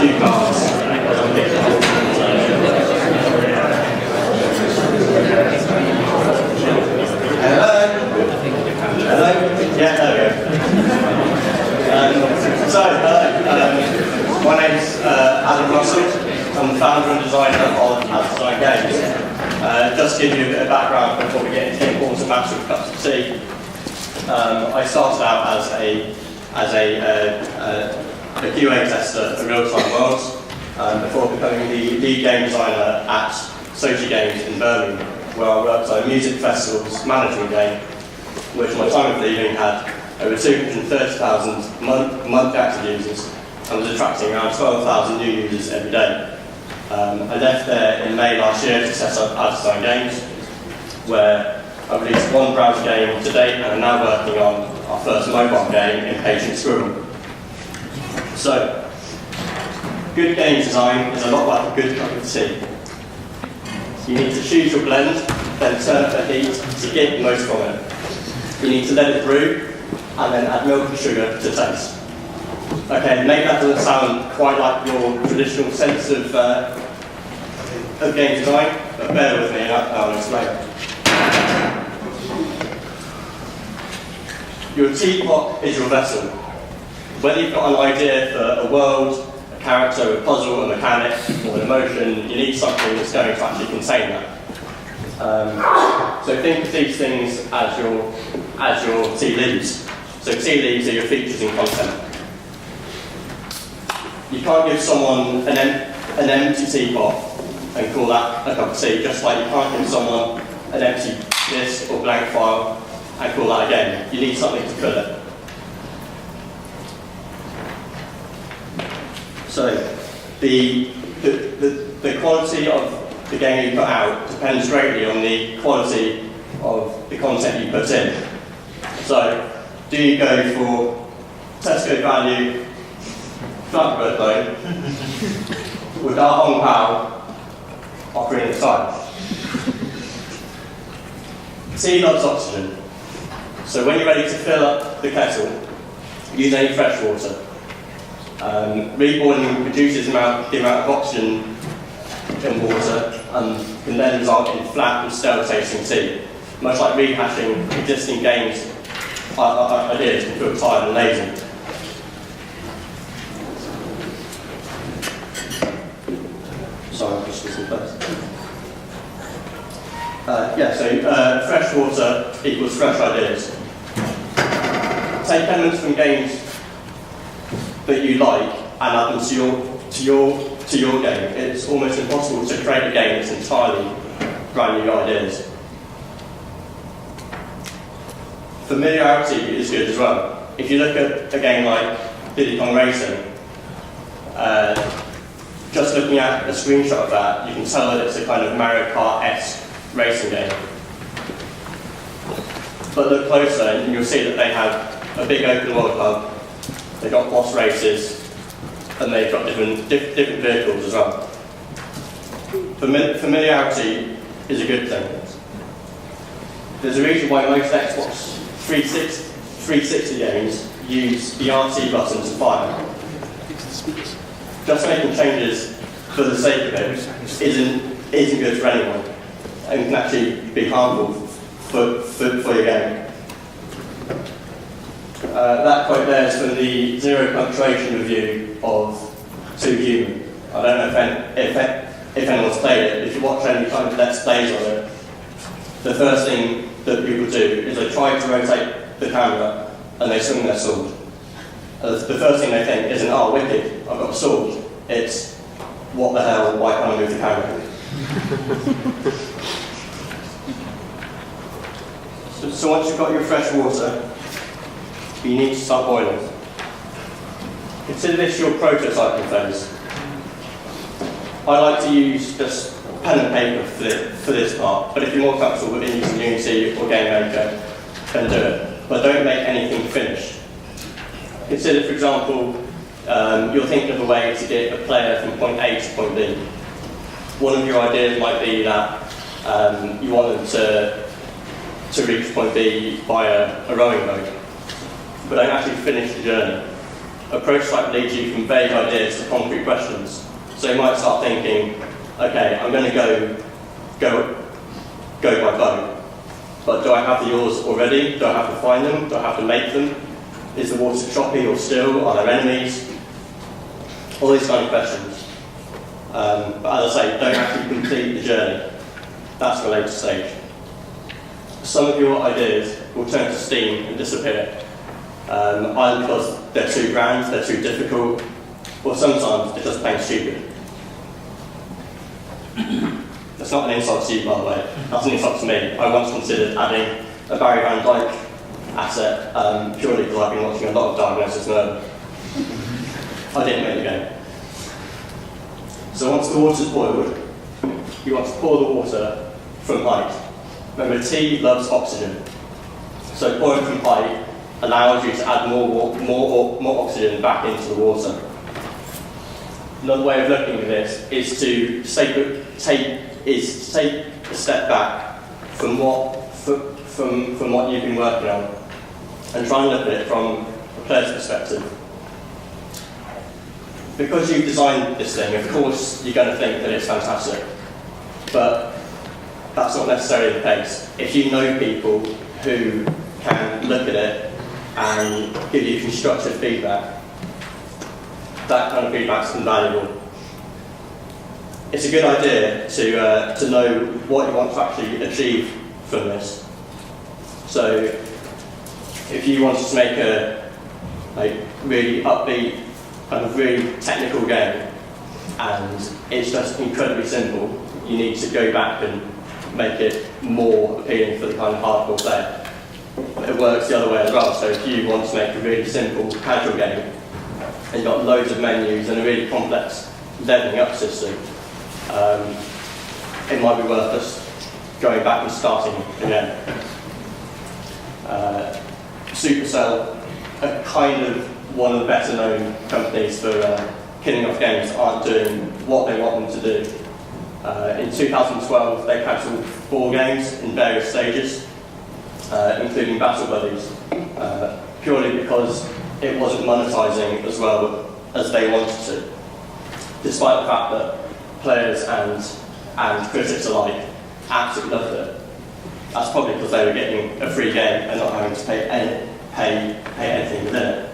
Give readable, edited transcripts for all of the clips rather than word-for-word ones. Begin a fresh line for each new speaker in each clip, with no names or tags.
few cards. Hello? Yeah, there we go. My name's Adam Russell. I'm the founder and designer of Design Games. Just to give you a bit of background before we get into the important matter of cups of tea. I started out as a QA tester for real-time worlds before becoming the lead game designer at Sochi Games in Birmingham, where I worked on a music festival's management game, which my time of leaving had over 230,000 monthly active users and was attracting around 12,000 new users every day. I left there in May last year to set up Design Games, where I've released one browser game to date and I'm now working on our first mobile game, Impatient Squirrel. So, good game design is a lot like a good cup of tea. You need to choose your blend, then turn up the heat to get the most from it. You need to let it brew, and then add milk and sugar to taste. Okay, maybe that doesn't sound quite like your traditional sense of game design, but bear with me and I'll explain. Your teapot is your vessel. Whether you've got an idea for a world, a character, a puzzle, a mechanic, or an emotion, you need something that's going to actually contain that. So think of these things as your tea leaves. So tea leaves are your features and content. You can't give someone an empty teapot and call that a cup of tea, just like you can't give someone an empty disk or blank file and call that a game. You need something to fill it. So the quality of the game you put out depends greatly on the quality of the content you put in. So, do you go for Tesco value Flatbird loan with our Hong Pao offering its time? Tea loves oxygen. So when you're ready to fill up the kettle, use any fresh water. Reboiling reduces the amount of oxygen in water and can then result in flat and stale tasting tea. Much like rehashing existing games ideas can feel tired and lazy. Sorry, I'll just listen first. Fresh water equals fresh ideas. Take elements from games that you like and add them to your game. It's almost impossible to create a game that's entirely brand new ideas. Familiarity is good as well. If you look at a game like Diddy Kong Racing, just looking at a screenshot of that, you can tell that it's a kind of Mario Kart-esque racing game. But look closer and you'll see that they have a big open world hub, they've got boss races, and they've got different vehicles as well. Familiarity is a good thing. There's a reason why most Xbox 360 games use the RT button to fire. Just making changes for the sake of it isn't good for anyone, and can actually be harmful for your game. That quote there is from the Zero Punctuation review of Too Human. I don't know if anyone's played it. If you watch any kind of Let's Plays on it, the first thing that people do is they try to rotate the camera and they swing their sword. The first thing they think isn't, oh, wicked, I've got a sword. It's, what the hell, why can't I move the camera? So once you've got your fresh water, you need to start boiling. Consider this your prototyping phase. I like to use just pen and paper for this part, but if you're more comfortable with using Unity or GameMaker, then do it. But don't make anything finished. Consider, for example, you're thinking of a way to get a player from point A to point B. One of your ideas might be that you want them to reach point B via a rowing boat, but don't actually finish the journey. a prototype leads you from vague ideas to concrete questions. So you might start thinking, okay, I'm going to go by boat, but do I have the oars already? Do I have to find them? Do I have to make them? Is the water choppy or still? Are there enemies? All these kind of questions. But as I say, don't actually complete the journey. That's the later stage. Some of your ideas will turn to steam and disappear. Either because they're too grand, they're too difficult, or sometimes they're just plain stupid. That's not an insult to you, by the way. That's an insult to me. I once considered adding a Barry Van Dyke asset purely because I've been watching a lot of Diagnosis Murder. I didn't make the game. So once the water's boiled, you want to pour the water from height. Remember, tea loves oxygen. So pouring from height allows you to add more oxygen back into the water. Another way of looking at this is to take a step back from what you've been working on and try and look at it from a player's perspective. Because you've designed this thing, of course you're going to think that it's fantastic, but that's not necessarily the case. If you know people who can look at it and give you constructive feedback, that kind of feedback is invaluable. It's a good idea to know what you want to actually achieve from this. So, if you wanted to make a really upbeat, kind of really technical game, and it's just incredibly simple, you need to go back and make it more appealing for the kind of hardcore player. It works the other way as well. So if you want to make a really simple casual game, and you've got loads of menus and a really complex leveling up system, it might be worth us going back and starting again. Supercell are kind of one of the better known companies for killing off games that aren't doing what they want them to do. In 2012, they cancelled 4 games in various stages, including Battle Buddies, purely because it wasn't monetizing as well as they wanted to, despite the fact that players and critics alike absolutely loved it. That's probably because they were getting a free game and not having to pay anything within it.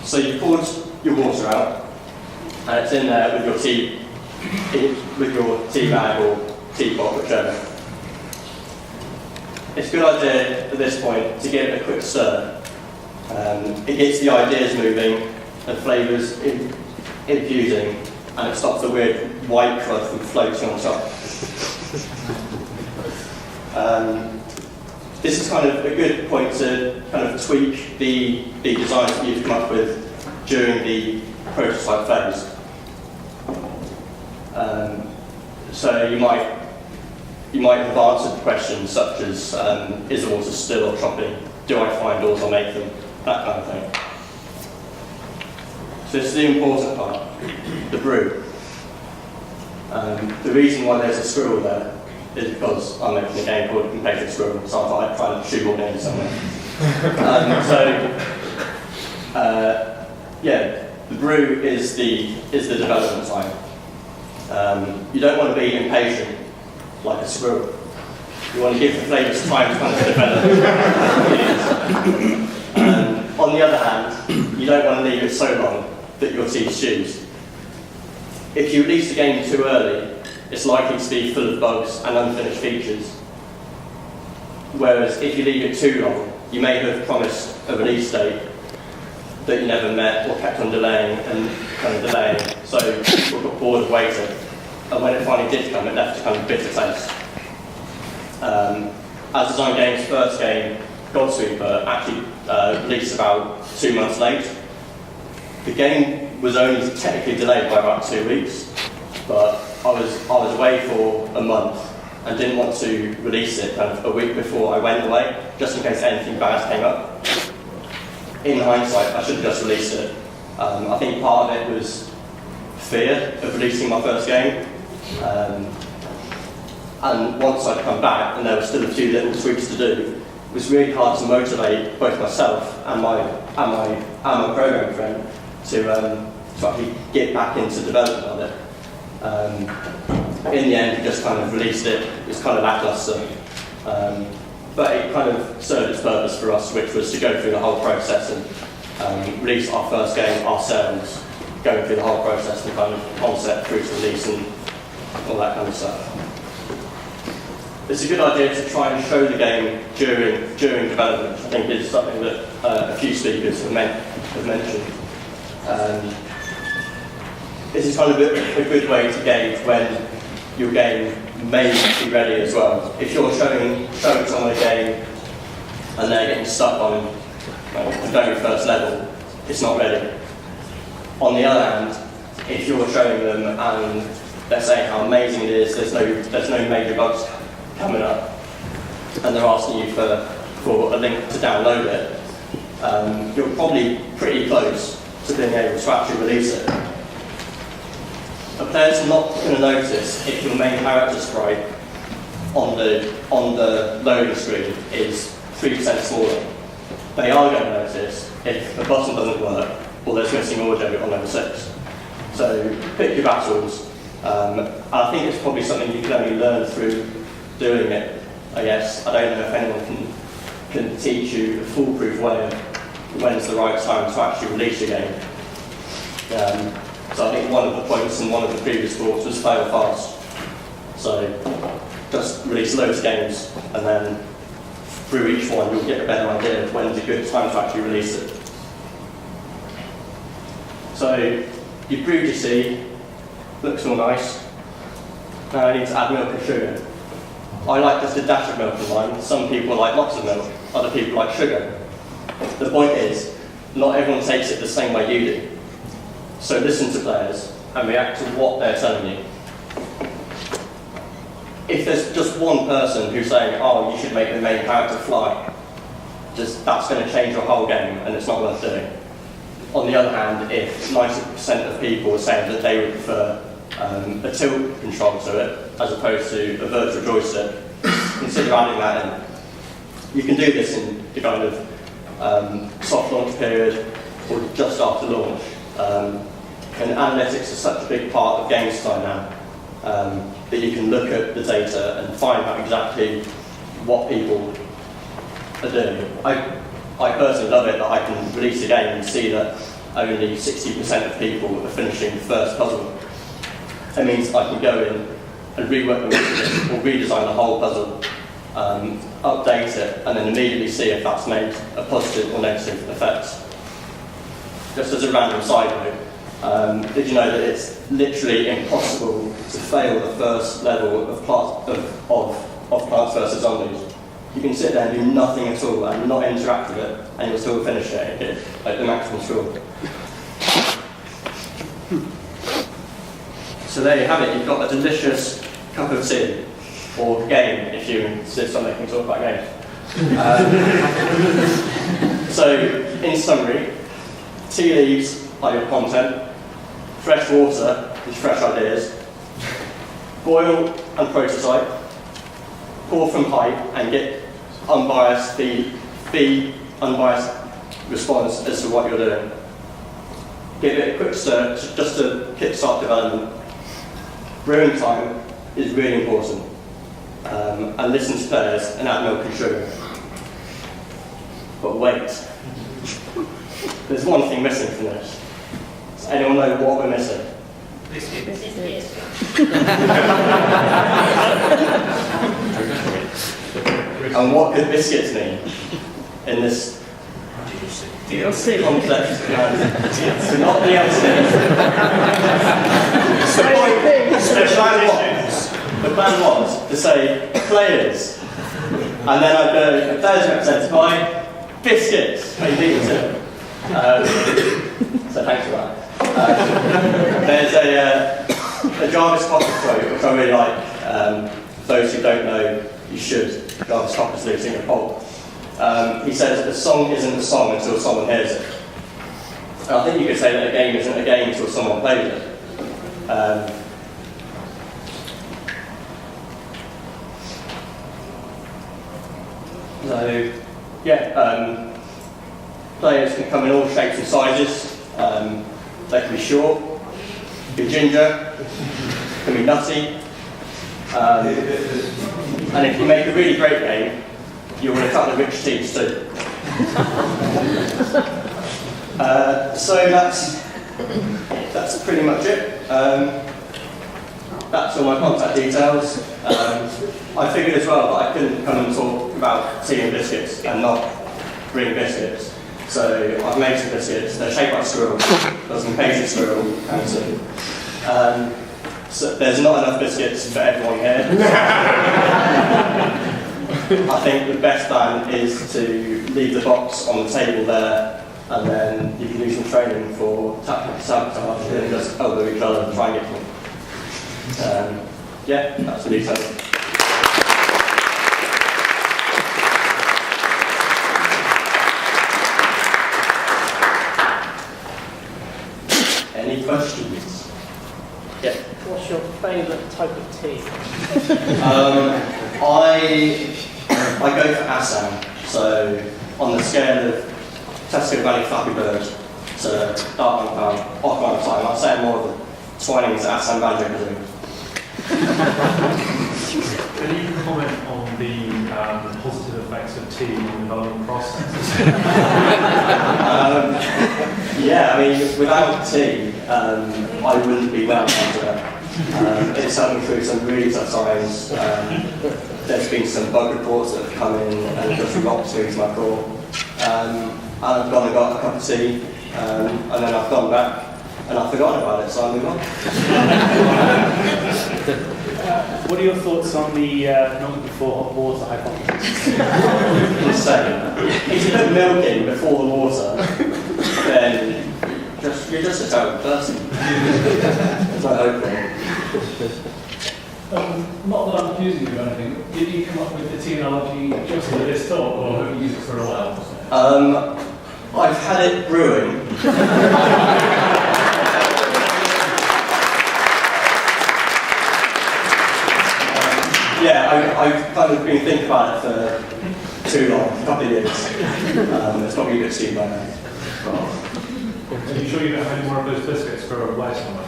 So you poured your water out, and it's in there with your tea bag or teapot, whichever. It's a good idea at this point to give it a quick stir. It gets the ideas moving, the flavours infusing, and it stops the weird white crud from floating on top. This is kind of a good point to kind of tweak the designs that you've come up with during the prototype phase. So you might have answered questions such as, is the water still or choppy? Do I find doors or make them? That kind of thing. So this is the important part, the brew. The reason why there's a squirrel there is because I'm making a game called Impatient Squirrel, so I thought I'd try to shoehorn it in somewhere. The brew is the development time. You don't want to be impatient like a squirrel. You want to give the flavours time to kind of develop. On the other hand, you don't want to leave it so long that your teeth stews. If you release the game too early, it's likely to be full of bugs and unfinished features. Whereas if you leave it too long, you may have promised a release date that you never met or kept on delaying and kind of delaying, so people got bored of waiting. And when it finally did come, it left a kind of bitter taste. As Design Games' first game, Godsweeper, actually released about 2 months late. The game was only technically delayed by about 2 weeks, but I was away for a month and didn't want to release it kind of a week before I went away, just in case anything bad came up. In hindsight, I should have just released it. I think part of it was fear of releasing my first game. And once I'd come back and there were still a few little tweaks to do, was really hard to motivate both myself and my programming friend to actually get back into development of it. In the end, we just kind of released it. It was kind of lackluster, but it kind of served its purpose for us, which was to go through the whole process and release our first game ourselves, going through the whole process from kind of concept through to release and all that kind of stuff. It's a good idea to try and show the game during development. I think is something that a few speakers have mentioned. This is kind of a good way to gauge when your game may be ready as well. If you're showing someone a game and they're getting stuck on the very first level, it's not ready. On the other hand, if you're showing them and they're saying how amazing it is, there's no major bugs coming up, and they're asking you for a link to download it, you're probably pretty close to being able to actually release it. A player's not going to notice if your main character sprite on the loading screen is 3% smaller. They are going to notice if a button doesn't work or there's missing audio on level 6. So pick your battles. I think it's probably something you can only learn through doing it, I guess. I don't know if anyone can teach you a foolproof way of when's the right time to actually release your game. So I think one of the points in one of the previous talks was fail fast. So just release loads of games, and then through each one you'll get a better idea of when's a good time to actually release it. So you brewed your seed, looks all nice. Now I need to add milk and sugar. I like just a dash of milk in mine. Some people like lots of milk, other people like sugar. The point is, not everyone takes it the same way you do. So listen to players and react to what they're telling you. If there's just one person who's saying, oh, you should make the main character fly, that's going to change your whole game and it's not worth doing. On the other hand, if 90% of people are saying that they would prefer a tilt control to it, as opposed to a virtual joystick, consider adding that in. You can do this in the kind of soft launch period or just after launch. And analytics is such a big part of games design now that you can look at the data and find out exactly what people are doing. I personally love it that I can release a game and see that only 60% of people are finishing the first puzzle. It means I can go in and rework the mechanism or redesign the whole puzzle, update it, and then immediately see if that's made a positive or negative effect. Just as a random side note, did you know that it's literally impossible to fail the first level of Plants vs Zombies? You can sit there and do nothing at all and not interact with it, and you'll still finish it and get like the maximum score. So there you have it. You've got a delicious cup of tea, or game if you insist on making talk about games. So in summary, tea leaves are your content, fresh water is fresh ideas, boil and prototype, pour from height and get unbiased, the unbiased response as to what you're doing. Give it a quick search just to kickstart development. Brewing time is really important. And listen to players and add milk and sugar. But wait, there's one thing missing from this. Does anyone know what we're missing?
Biscuits.
And what could biscuits mean in this
DLC.
concept? So not DLC. The plan was to say players, and then I'd go players represented by biscuits. How you beat it? So thanks for that. There's a Jarvis Cocker quote which I really like. Those who don't know, you should. Jarvis Cocker's losing a poll. He says a song isn't a song until someone hears it. And I think you could say that a game isn't a game until someone plays it. So Players can come in all shapes and sizes. They can be short, be ginger, can be nutty. And if you make a really great game, you'll win a couple of rich teams too. So that's pretty much it. That's all my contact details. I figured as well that I couldn't come and talk about tea and biscuits and not bring biscuits. So I've made some biscuits. They're shaped like squirrel. There's some painted squirrel and tea. So there's not enough biscuits for everyone here. I think the best plan is to leave the box on the table there, and then you can do some training for tactical sabotage and just elbow each other and try and get them. Yeah, that's the details. Any questions? Yeah.
What's your favourite type of tea?
I go for Assam. So on the scale of Tesco Valley Flappy Bird to Dark Off Time, I'd say I'm more of a Twinings Assam Banjo Kazoo.
Can you comment on the positive effects of tea on the development process?
Yeah, I mean, without tea, I wouldn't be well today. It's helped me through some really tough times. There's been some bug reports that have come in and just rocked me to my core. And I've gone and got a cup of tea, and then I've gone back and I've forgotten about it, so I move on.
What are your thoughts on the not before hot water hypothesis?
If you put milk in before the water, then you're just a terrible person. There's no hope there.
Not that I'm accusing you of anything, did you come up with the tea analogy just for this talk, or have you used it for a while?
I've had it brewing. I've kind of been thinking about it for too long, a couple of years. It's probably a bit steep by now.
Are you sure you don't have any more of those biscuits for a white summer?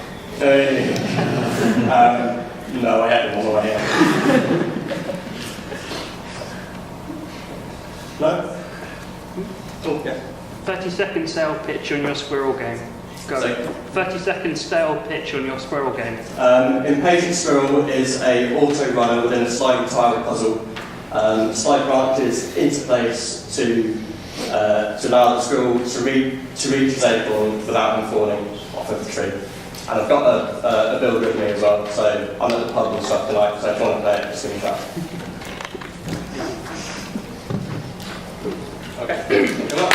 No, I had them on the way here. No? Oh, yeah.
30-second stale pitch on your squirrel game. Go.
So,
30-second stale pitch on your squirrel game.
Impatient Squirrel is a auto runner within a sliding tile puzzle. Slide branches into place to allow the squirrel to reach his acorn without him falling off of the tree. And I've got a build with me as well, so I'm at the pub and stuff tonight, so if you want to play it, just give me a shout. Okay, good luck.